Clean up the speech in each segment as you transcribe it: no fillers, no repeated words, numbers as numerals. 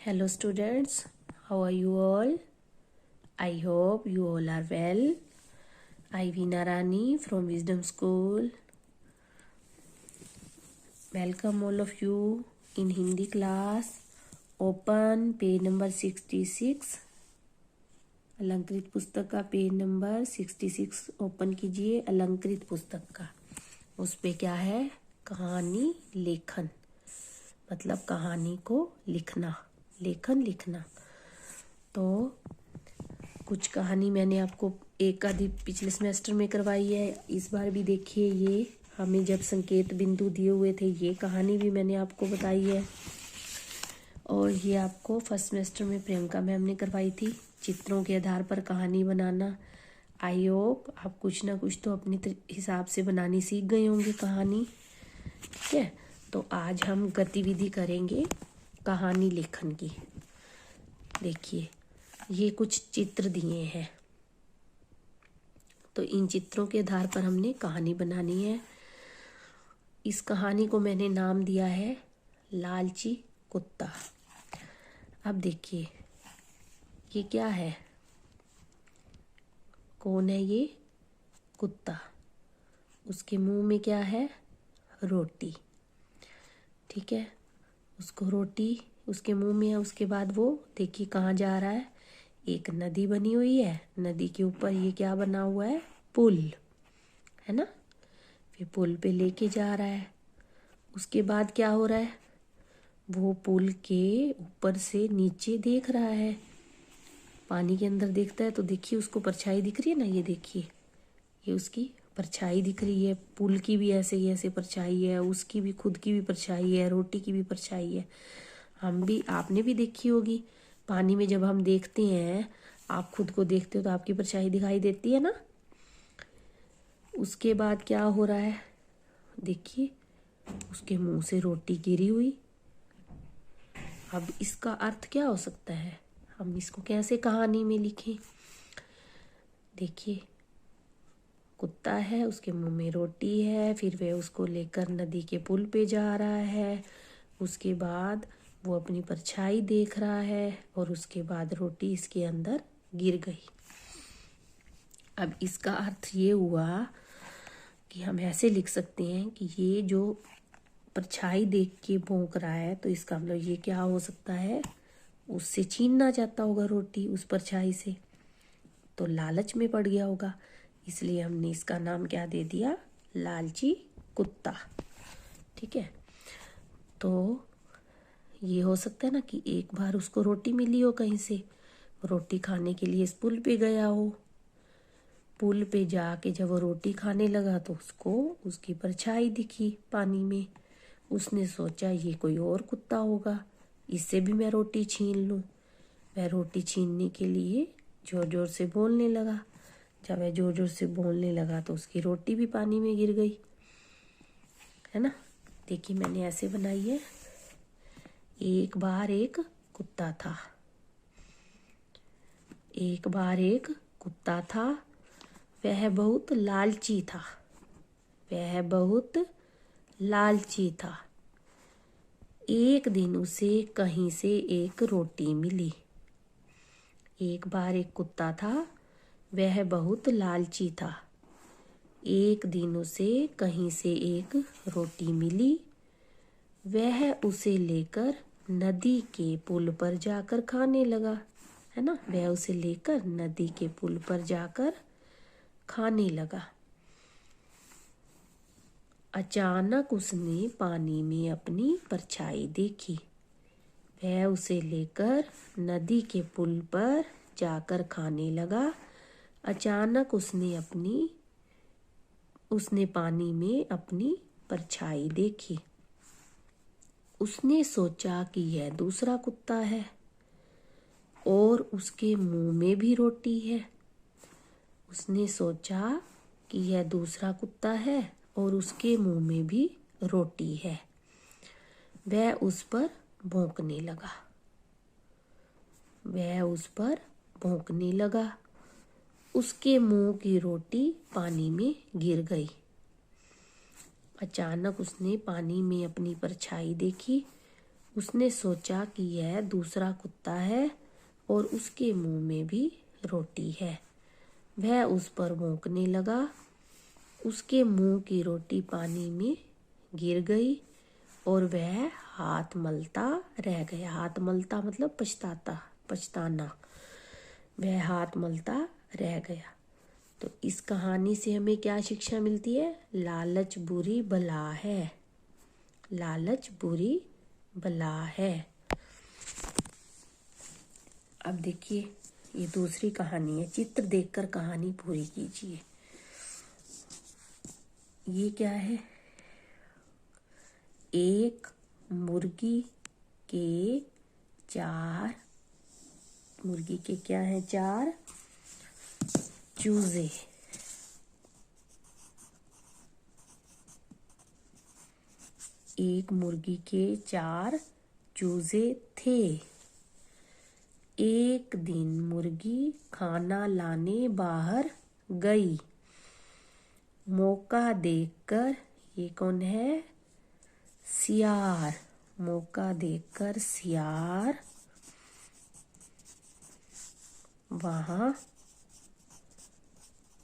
Hello students, how are you all? I hope you all are well. I Veena Rani from Wisdom School. Welcome all of you in Hindi class. Open page number 66. अलंकृत पुस्तक का page number 66 open कीजिए। अलंकृत पुस्तक का उस पे क्या है? कहानी लेखन, मतलब कहानी को लिखना, लेखन लिखना। तो कुछ कहानी मैंने आपको एक आधी पिछले सेमेस्टर में करवाई है, इस बार भी देखिए। ये हमें जब संकेत बिंदु दिए हुए थे, ये कहानी भी मैंने आपको बताई है। और ये आपको फर्स्ट सेमेस्टर में प्रियंका मैम ने करवाई थी, चित्रों के आधार पर कहानी बनाना। आई होप आप कुछ ना कुछ तो अपने हिसाब से बनानी सीख गए होंगे कहानी। ठीक है, तो आज हम गतिविधि करेंगे कहानी लेखन की। देखिए, ये कुछ चित्र दिए हैं, तो इन चित्रों के आधार पर हमने कहानी बनानी है। इस कहानी को मैंने नाम दिया है लालची कुत्ता। अब देखिए, ये क्या है? कौन है ये? कुत्ता। उसके मुंह में क्या है? रोटी। ठीक है, उसको रोटी उसके मुंह में है। उसके बाद वो देखिए कहाँ जा रहा है? एक नदी बनी हुई है, नदी के ऊपर ये क्या बना हुआ है? पुल, है ना। फिर पुल पे लेके जा रहा है। उसके बाद क्या हो रहा है? वो पुल के ऊपर से नीचे देख रहा है, पानी के अंदर देखता है। तो देखिए उसको परछाई दिख रही है ना, ये देखिए, ये उसकी परछाई दिख रही है। पुल की भी ऐसे ही ऐसे परछाई है, उसकी भी खुद की भी परछाई है, रोटी की भी परछाई है। हम भी, आपने भी देखी होगी, पानी में जब हम देखते हैं, आप खुद को देखते हो तो आपकी परछाई दिखाई देती है ना। उसके बाद क्या हो रहा है? देखिए, उसके मुंह से रोटी गिरी हुई। अब इसका अर्थ क्या हो सकता है? हम इसको कैसे कहानी में लिखें? देखिए, कुत्ता है, उसके मुंह में रोटी है, फिर वह उसको लेकर नदी के पुल पे जा रहा है। उसके बाद वो अपनी परछाई देख रहा है, और उसके बाद रोटी इसके अंदर गिर गई। अब इसका अर्थ ये हुआ कि हम ऐसे लिख सकते हैं कि ये जो परछाई देख के भौंक रहा है, तो इसका मतलब ये क्या हो सकता है? उससे छीनना चाहता होगा रोटी, उस परछाई से, तो लालच में पड़ गया होगा। इसलिए हमने इसका नाम क्या दे दिया? लालची कुत्ता। ठीक है, तो ये हो सकता है ना कि एक बार उसको रोटी मिली हो कहीं से, रोटी खाने के लिए इस पुल पे गया हो। पुल पे जाके जब वो रोटी खाने लगा तो उसको उसकी परछाई दिखी पानी में। उसने सोचा ये कोई और कुत्ता होगा, इससे भी मैं रोटी छीन लूं। वह रोटी छीनने के लिए जोर जोर से बोलने लगा। जब वह जोर जोर से बोलने लगा तो उसकी रोटी भी पानी में गिर गई, है ना। देखिए, मैंने ऐसे बनाई है। एक बार एक कुत्ता था। एक बार एक कुत्ता था, वह बहुत लालची था। वह बहुत लालची था। एक दिन उसे कहीं से एक रोटी मिली। एक बार एक कुत्ता था, वह बहुत लालची था। एक दिन उसे कहीं से एक रोटी मिली। वह उसे लेकर नदी के पुल पर जाकर खाने लगा, है ना। वह उसे लेकर नदी के पुल पर जाकर खाने लगा। अचानक उसने पानी में अपनी परछाई देखी। वह उसे लेकर नदी के पुल पर जाकर खाने लगा। अचानक उसने पानी में अपनी परछाई देखी। उसने सोचा कि यह दूसरा कुत्ता है, और उसके मुंह में भी रोटी है। उसने सोचा कि यह दूसरा कुत्ता है और उसके मुंह में भी रोटी है। वह उस पर भौंकने लगा। वह उस पर भौंकने लगा। उसके मुंह की रोटी पानी में गिर गई। अचानक उसने पानी में अपनी परछाई देखी। उसने सोचा कि यह दूसरा कुत्ता है और उसके मुंह में भी रोटी है। वह उस पर भौंकने लगा। उसके मुंह की रोटी पानी में गिर गई और वह हाथ मलता रह गया। हाथ मलता मतलब पछताना। वह हाथ मलता रह गया। तो इस कहानी से हमें क्या शिक्षा मिलती है? लालच बुरी बला है। लालच बुरी बला है। अब देखिए, ये दूसरी कहानी है। चित्र देखकर कहानी पूरी कीजिए। ये क्या है? एक मुर्गी के क्या है? 4 चूजे। एक मुर्गी के 4 चूजे थे। एक दिन मुर्गी खाना लाने बाहर गई। मौका देखकर, ये कौन है? सियार। मौका देखकर सियार वहां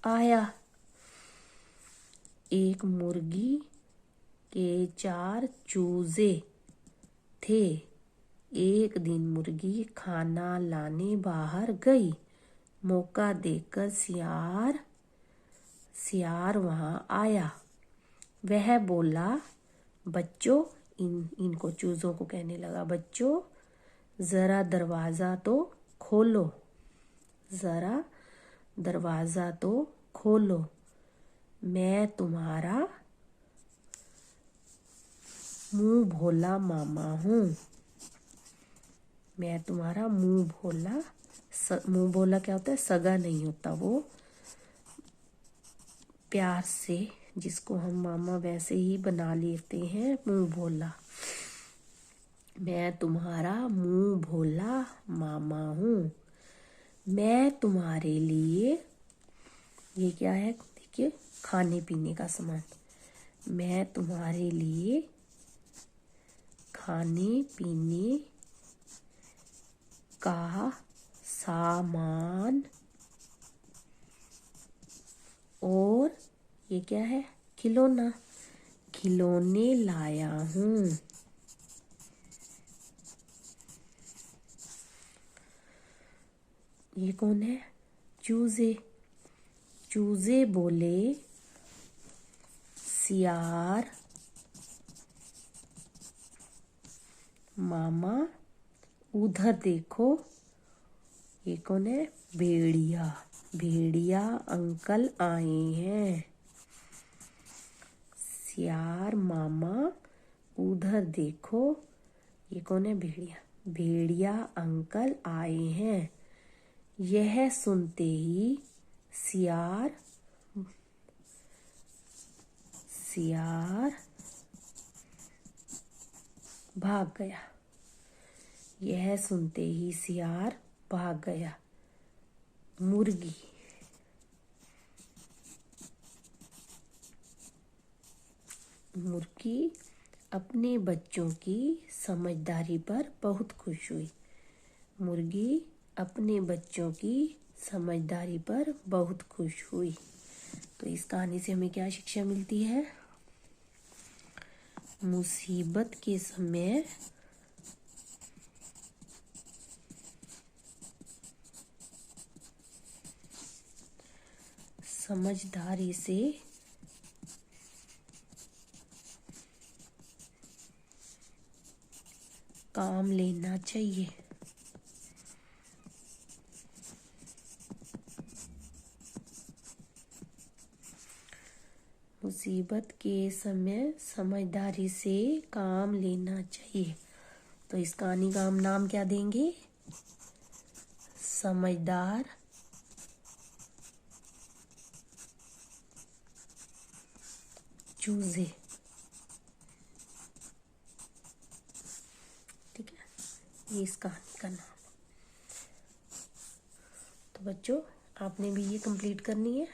आया। एक मुर्गी के 4 चूजे थे। एक दिन मुर्गी खाना लाने बाहर गई। मौका देखकर सियार वहां आया। वह बोला, बच्चों, इनको चूजों को कहने लगा, बच्चों जरा दरवाजा तो खोलो। जरा दरवाजा तो खोलो। मैं तुम्हारा मुंह भोला मामा हूँ। मैं तुम्हारा मुंह भोला। मुंह भोला क्या होता है? सगा नहीं होता वो, प्यार से जिसको हम मामा वैसे ही बना लेते हैं, मुंह भोला। मैं तुम्हारा मुंह भोला मामा हूँ। मैं तुम्हारे लिए, ये क्या है? देखिए, खाने पीने का सामान। मैं तुम्हारे लिए खाने पीने का सामान और ये क्या है? खिलौने लाया हूँ। ये कौन है? चूजे बोले, सियार मामा उधर देखो। ये कौन है? भेड़िया अंकल आए हैं। सियार मामा उधर देखो। ये कौन है? भेड़िया अंकल आए हैं। यह सुनते ही सियार भाग गया। यह सुनते ही सियार भाग गया। मुर्गी अपने बच्चों की समझदारी पर बहुत खुश हुई। मुर्गी अपने बच्चों की समझदारी पर बहुत खुश हुई। तो इस कहानी से हमें क्या शिक्षा मिलती है? मुसीबत के समय समझदारी से काम लेना चाहिए। मुसीबत के समय समझदारी से काम लेना चाहिए। तो इस कहानी का हम नाम क्या देंगे? समझदार चूजे। ठीक है, ये इस कहानी का नाम। तो बच्चों, आपने भी ये कंप्लीट करनी है।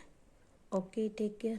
Okay, take care.